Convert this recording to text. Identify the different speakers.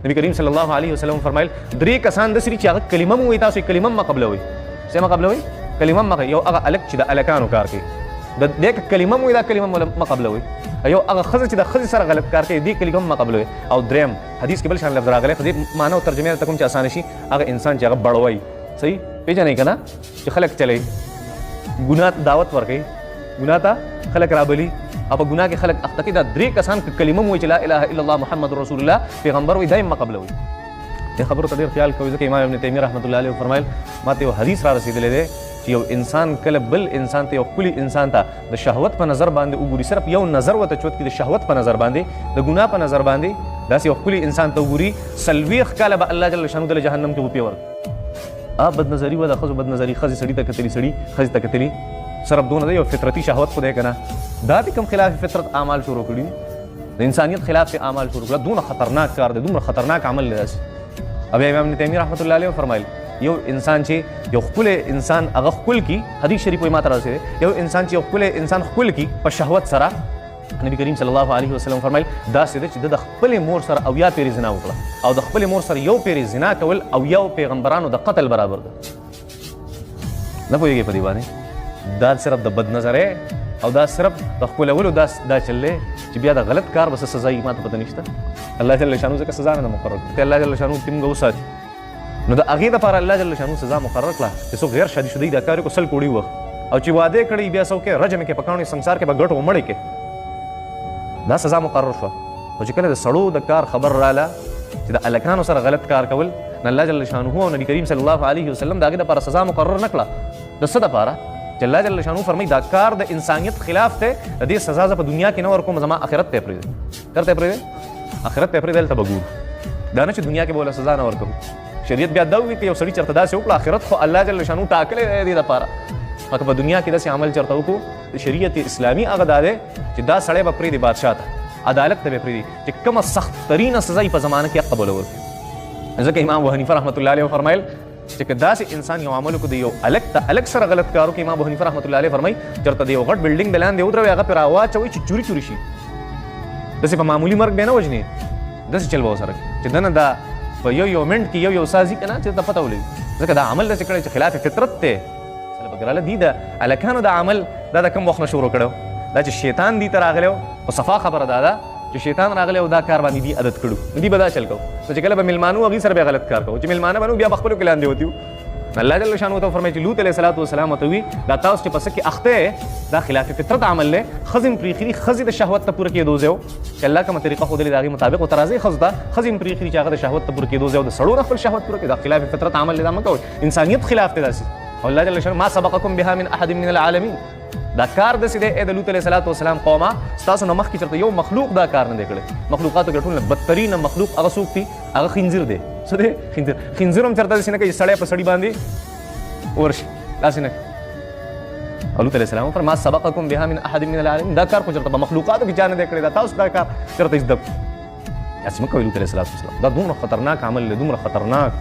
Speaker 1: نبی کریم صلی الله علیه وسلم فرمایل درې کسان د سری چې هغه کلمه مو وي تاسو کلمه ما قبلوي څه ما قبلوي کلمه ما یو هغه الک چې د الکانو کار کوي د دې کلمه مو دا کلمه ما قبلوي یو هغه خزه چې د خزه سره غلط کار کوي دې کلمه ما قبلوي او دریم حدیث کې بل شان لفظ راغلی خو دې معنی او ترجمه ته کوم چې اسانه شي هغه انسان چې هغه بړوي صحیح پیژنې کنه چې خلک چلے ګناه دعوت ورکړي ګناه ته خلک رابلی او په ګناه کې خلک اخته کې دا درې کسان کلمه مو چې لا اله الا الله محمد رسول الله پیغمبر وي دایم قبلوي دې خبرو ته ډېر خیال کوئ ځکه امام ابن تیمیه رحمت الله علیه فرمایل ماته یو حدیث را رسیدلی دی چې یو انسان کله بل انسان ته یو ښکلي انسان ته د شهوت په نظر باندې وګوري صرف یو نظر ورته چوت کړي د شهوت په نظر باندې د ګناه په نظر باندې داسې یو ښکلي انسان ته وګوري 40 کاله به الله جل شانه د جهنم کې وپی ورکړي بد نظري و د ښځو بد نظري ښځې سړي ته کتلي سړي ښځې ته کتلي صرف دونه دی یو فطرتي شهوت خو دی که نه دا د کوم خلاف فطرت اعمال شروع کړي د انسانیت خلاف اعمال شروع کړه دونه خطرناک کار دی دومره خطرناک عمل دی داسې بیا امام ابن تیمیه رحمت الله علیه فرمایل یو انسان چې یو ښکلی انسان هغه ښکل کي حدیث شریف وایي ما ته رارسېدی یو انسان چې یو ښکلی انسان ښکل کي په شهوت سره نبی کریم صلی الله علیه وسلم فرمایل داسې ده چې د خپلې مور سره اویا پیرې زنا وکړه او د خپلې مور سره یو پیرې زنا کول اویاو پیغمبرانو د قتل برابر ده نه پوهېږې په دې باندې دا صرف د بد نظرۍ او دا صرف د ښکلولو دا چل دی چې بیا د غلط کار به څه سزا وي ما ته پته نشته الله جل شانو ځکه سزا نه ده مقرر کړې الله جل شانو تیم وساتي نو د هغې دپاره الله جل شانو سزا مقرر کړه چې څوک غیر شادي شدی دا کار وکړو 100 کوړي وخت او چې واده کړی بیا څوک رجم کې پکاڼې سنسار کې به ګټ ومړې کې دا سزا مقرر شوه خو چې کله د سړو د کار خبر راله چې د هلکانو سره غلط کار کول نو الله جل شانه او نبی کریم صلی الله علیه وسلم د هغې دپاره سزا مقرر نه کړه د څه دپاره چې الله جل شانه فرمایي دا کار د انسانیت خلاف دی د دې سزا زه په دنیا کې نه ورکوم زما آخرت ته یې پرېږدي چېرته یې پرېږدی آخرت ته یې پرېږدی هلته به ګورو دا نه چې دنیا کې به وله سزا نه ورکوم شریعت بیا دا وایي که یو سړي چېرته داسې وکړه آخرت خو الله جل شانه ټاکلی دی دې دپاره که په دنیا کې داسې عمل چېرته وکړو د شریعت اسلامي هغه دا دی چې دا سړی به پرېږدي بادشاه ته عدالت ته به پرېږدي چې کومه سخت ترینه سزا یې په زمانه کې هغه قبوله ورکړي ځکه امام ابو حنیفه رحمت الله علیه فرمایل چې که داسې انسان یو عمل وکړو د یو الک ته الک سره غلط کار وکړي امام ابو حنیفه رحمت الله علیه فرمایي چېرته د یو غټ بلډینګ د لاندې ودروي هغه پرې راواچوئ چې چوري چوري شي داسې په معمولي مرګ بیا نه وژني داسې چل به ورسره چې دنه دا په یو منټ کې یو ساز وي که نه چې ته پته ولګي ځکه دا عمل داسې کړی چې خلاف فطرت دی سله پکې راله دي د هلکانو دا عمل دا د کوم وخت نه شروع کړی دا چې شیطان دي ته راغلی و په صفا خبره دا ده چې شیطان راغلی او دا کار باندې دي عادت کړو نو دي به دا چل کوو نو چې کله به میلمانو هغوی سره بیا غلط کار کوو چې میلمانه به نو بیا به خپلو کې لاندې وتي وو الله جل شانه ته فرمایي چې لوط علیه الصلاة والسلام ورته وي دا تاسو چې په څه کې اخته دا خلاف فطرت عمل دی ښځې م پرېښي ښځې د شهوت ته پوره کېدو ځای و چې الله کومه طریقه ښودلې د هغې مطابق ورته راځئ ښځو ته ښځې م پرېښي چې هغه د شهوت ته پوره کېدو ځای و د سړو نه خپل شهوت پوره کړي دا خلاف فطرت عمل دی دا مه کوئ انسانیت خلاف دی داسې او الله جل شانه ما سبقکم بها من احد من العالمین دا کار داسې دی ای د لوط علیه الصلاة والسلام قومه ستاسو نه مخکې چېرته یو مخلوق دا کار نه دی کړی مخلوقاتو کې ټول نه بدترینه مخلوق هغه څوک دي هغه خنزیر دی څه دی خنزیر خنزیر هم چېرته داسې نه کوي چې سړی په سړي باندې ورشي داسې نه کوي لوط علیه السلام پر ما سبقکم بها من احد من العالمین دا کار خو چېرته په مخلوقاتو کې چا نه دی کړی دا تاسو دا کار چېرته زده کړو داسې مه کوئ لوط علیه السلام دا دومره خطرناک عمل دی دومره خطرناک